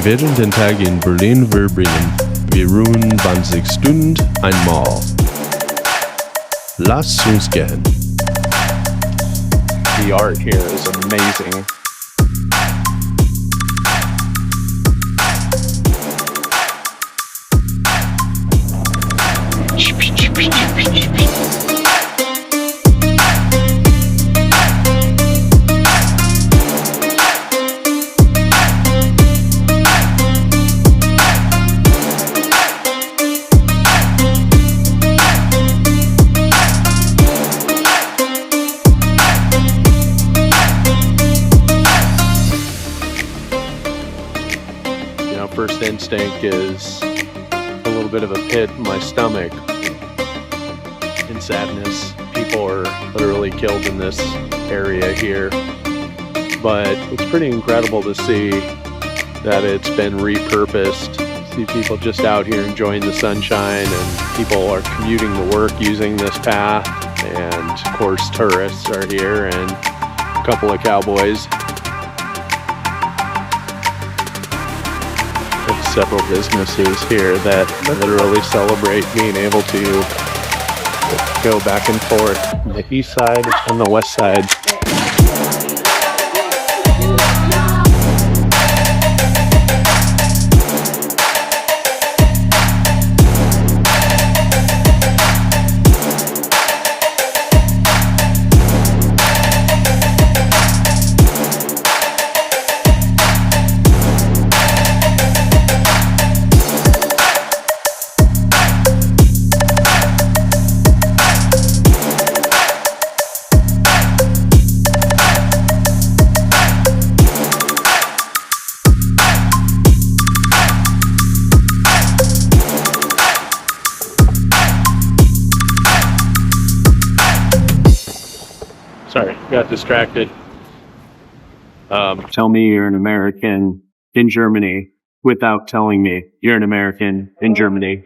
während den Tag in Berlin verbringen. Wir ruhen 20 Stunden einmal. Lass uns gehen. The art here is amazing. First instinct is a little bit of a pit in my stomach in sadness. People are literally killed in this area here, but it's pretty incredible to see that it's been repurposed. See people just out here enjoying the sunshine, and people are commuting to work using this path, and of course tourists are here and a couple of cowboys. Several businesses here that literally celebrate being able to go back and forth on the east side and the west side. Sorry, got distracted. Tell me you're an American in Germany without telling me you're an American in Germany.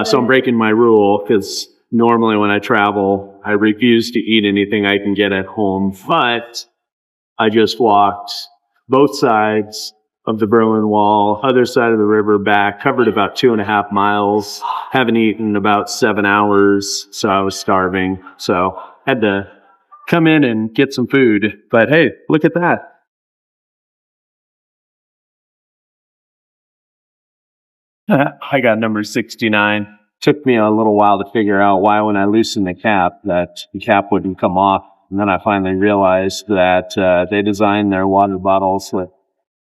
So I'm breaking my rule because normally when I travel, I refuse to eat anything I can get at home. But I just walked both sides of the Berlin Wall, other side of the river back, covered about 2.5 miles. Haven't eaten in about 7 hours, so I was starving. So had to come in and get some food. But hey, look at that. I got number 69. Took me a little while to figure out why when I loosened the cap, that the cap wouldn't come off. And then I finally realized that they designed their water bottles with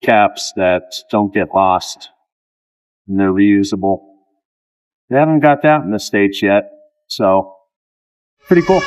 caps that don't get lost. And they're reusable. They haven't got that in the States yet. So, pretty cool.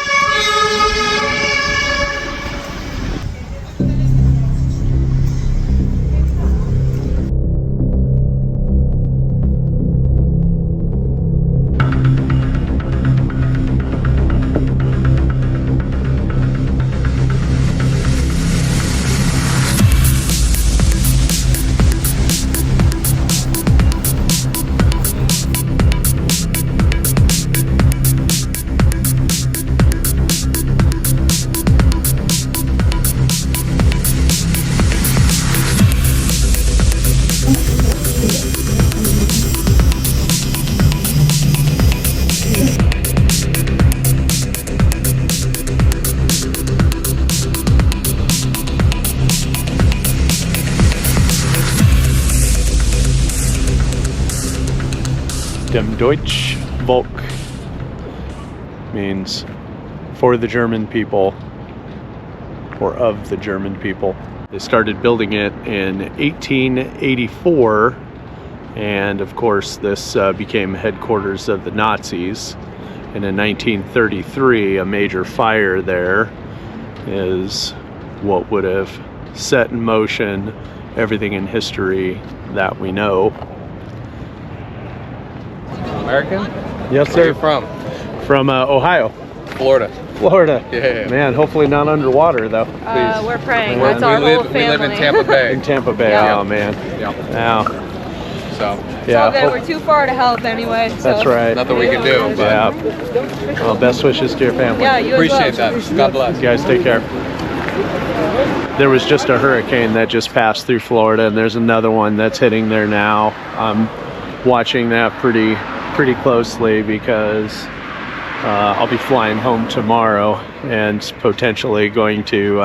Dem Deutsch Volk means for the German people, or of the German people. They started building it in 1884, and of course this became headquarters of the Nazis. And in 1933, a major fire there is what would have set in motion everything in history that we know. American? Yes, sir. Where are you from? From Ohio. Florida. Florida. Yeah. Man, hopefully not underwater though. We're praying. We That's our whole live family. in Tampa Bay. In Tampa Bay. Yeah. Oh man. Yeah. Wow. So. It's all good. We're too far to help anyway. So. That's right. Nothing we can do. But Yeah. Well, best wishes to your family. Yeah, you appreciate as well. that. God bless. You guys take care. there was just a hurricane that just passed through Florida, and there's another one that's hitting there now. I'm watching that pretty closely because I'll be flying home tomorrow and potentially going to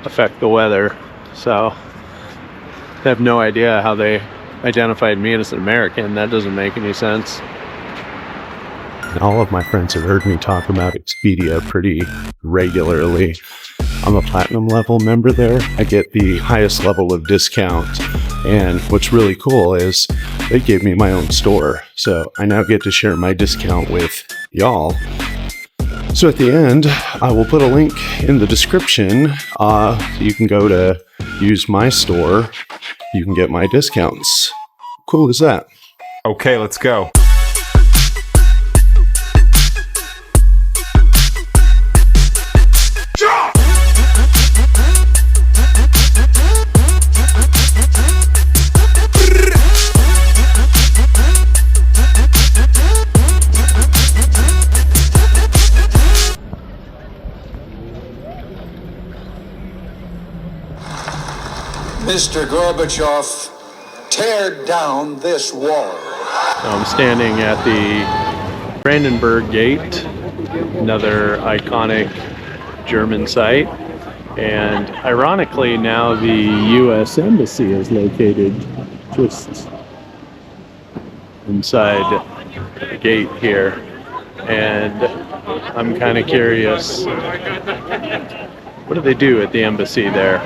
affect the weather. So I have no idea how they identified me as an American. That doesn't make any sense. All of my friends have heard me talk about Expedia pretty regularly. I'm a platinum level member there. I get the highest level of discount. And what's really cool is they gave me my own store. So I now get to share my discount with y'all. So at the end, I will put a link in the description. You can go to use my store. You can get my discounts. Cool as that? Okay, let's go. Mr. Gorbachev, tear down this wall. So I'm standing at the Brandenburg Gate, another iconic German site. And ironically, now the U.S. Embassy is located just inside the gate here. And I'm kind of curious, what do they do at the embassy there?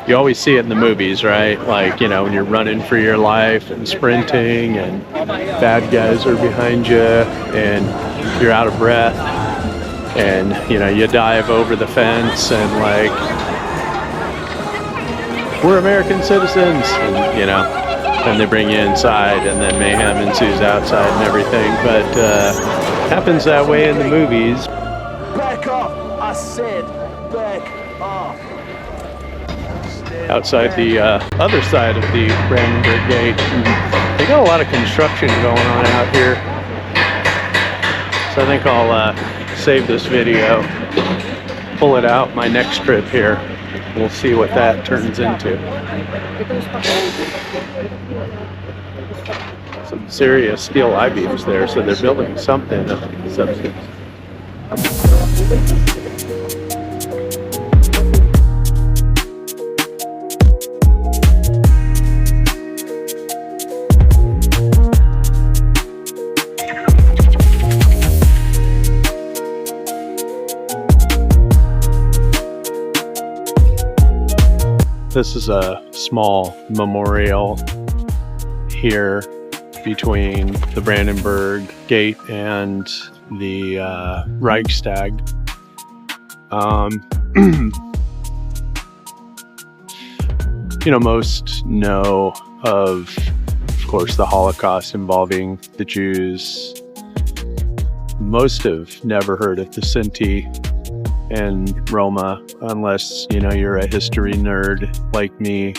You always see it in the movies, right? Like, you know, when you're running for your life and sprinting and bad guys are behind you and you're out of breath and, you know, you dive over the fence and like, we're American citizens, and, you know, then they bring you inside and then mayhem ensues outside and everything. But happens that way in the movies. Back off! I said back off. Outside the other side of the Brandenburg Gate. They got a lot of construction going on out here. So I think I'll save this video, pull it out my next trip here. We'll see what that turns into. Some serious steel I-beams there, so they're building something of substance. This is a small memorial here between the Brandenburg Gate and the Reichstag. You know, most know of course, the Holocaust involving the Jews. Most have never heard of the Sinti and Roma, unless, you know, you're a history nerd like me.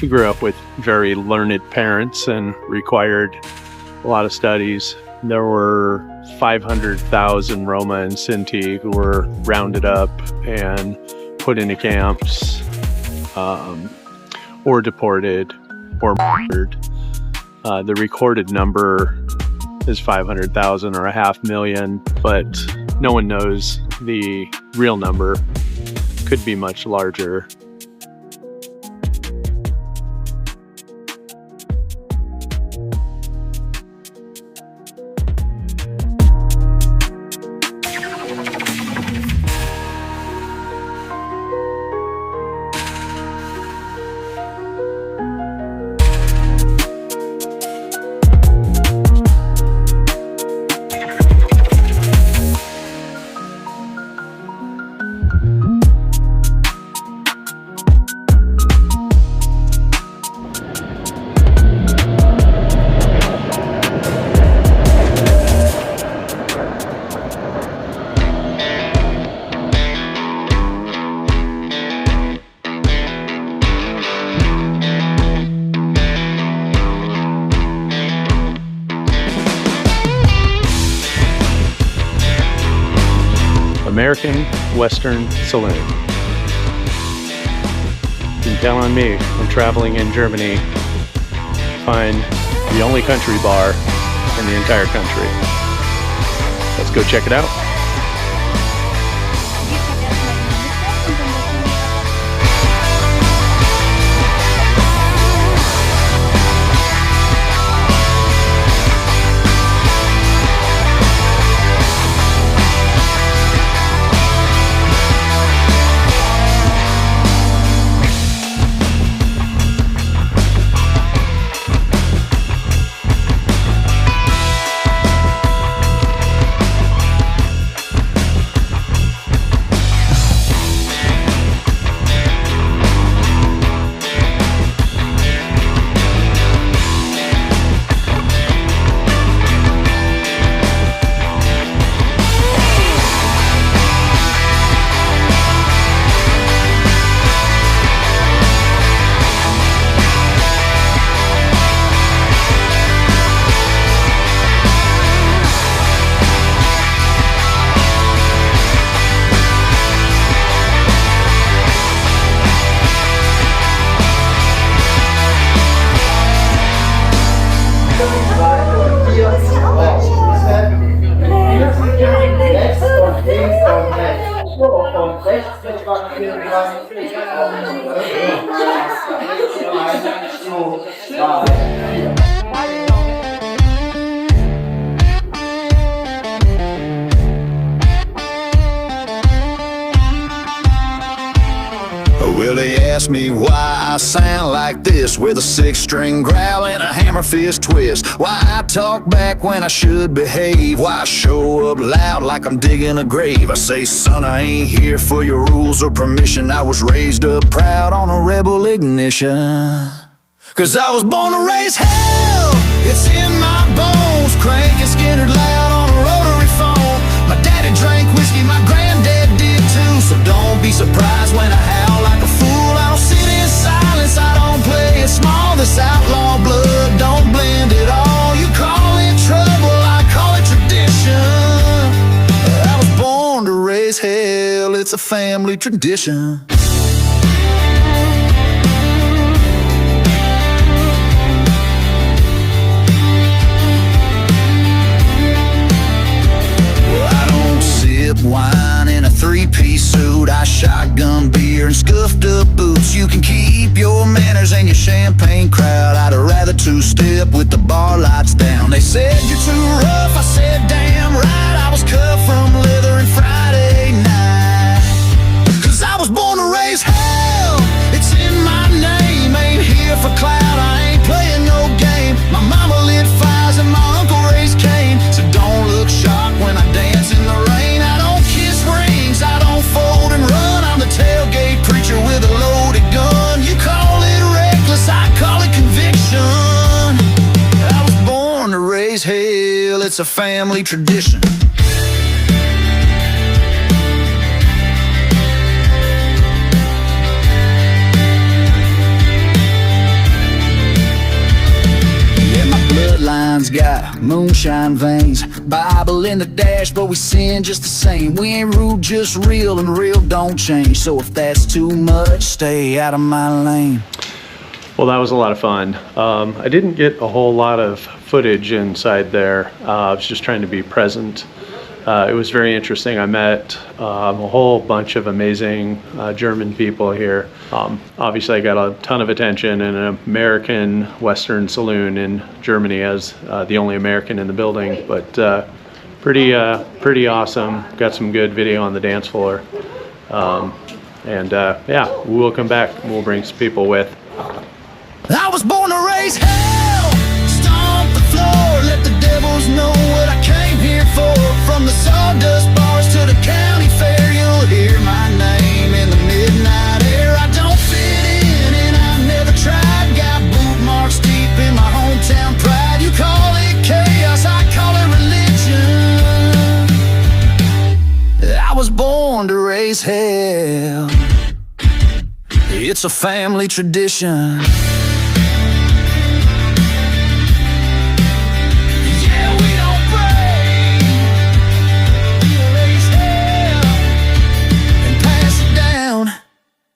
We grew up with very learned parents and required a lot of studies. There were 500,000 Roma and Sinti who were rounded up and put into camps, or deported, or murdered. The recorded number is 500,000 or 500,000, but no one knows the real number. Could be much larger. American Western Saloon. You can count on me when traveling in Germany to find the only country bar in the entire country. Let's go check it out. Well, they ask me why I sound like this, with a six-string growl and a hammer fist twist. Why I talk back when I should behave, why I show up loud like I'm digging a grave. I say, son, I ain't here for your rules or permission. I was raised up proud on a rebel ignition. 'Cause I was born to raise hell, it's in my bones. Cranking Skinner loud on a rotary phone. My daddy drank whiskey, my granddad did too. So don't be surprised when I howl like a fool. I don't sit in silence, I don't play it small. This outlaw blood don't blend at all. You call it trouble, I call it tradition. I was born to raise hell, it's a family tradition. Wine in a three-piece suit, I shotgun beer and scuffed up boots. You can keep your manners and your champagne crowd. I'd rather two-step with the bar lights down. They said you're too rough, I said damn right. I was cut from leather and Friday night. 'Cause I was born to raise hell, it's in my name. Ain't here for clout, I ain't playing no game. My mama lit fires and my uncle raised Cain. So don't look shocked when I dance in the rain. I don't fold and run, I'm the tailgate preacher with a loaded gun. You call it reckless, I call it conviction. I was born to raise hell, it's a family tradition. Bloodline's got moonshine veins, Bible in the dash, but we sin just the same. We ain't rude, just real, and real don't change. So if that's too much, stay out of my lane. Well, that was a lot of fun. I didn't get a whole lot of footage inside there. I was just trying to be present. It was very interesting. I met a whole bunch of amazing German people here. Obviously, I got a ton of attention in an American Western Saloon in Germany as the only American in the building, but pretty awesome. Got some good video on the dance floor. Yeah, we'll come back and we'll bring some people with. I was born to raise hell, stomp the floor, let the devils know what I came here for. From the sawdust bars to the county fair, you'll hear my name in the midnight air. I don't fit in and I've never tried, got boot marks deep in my hometown pride. You call it chaos, I call it religion. I was born to raise hell, it's a family tradition.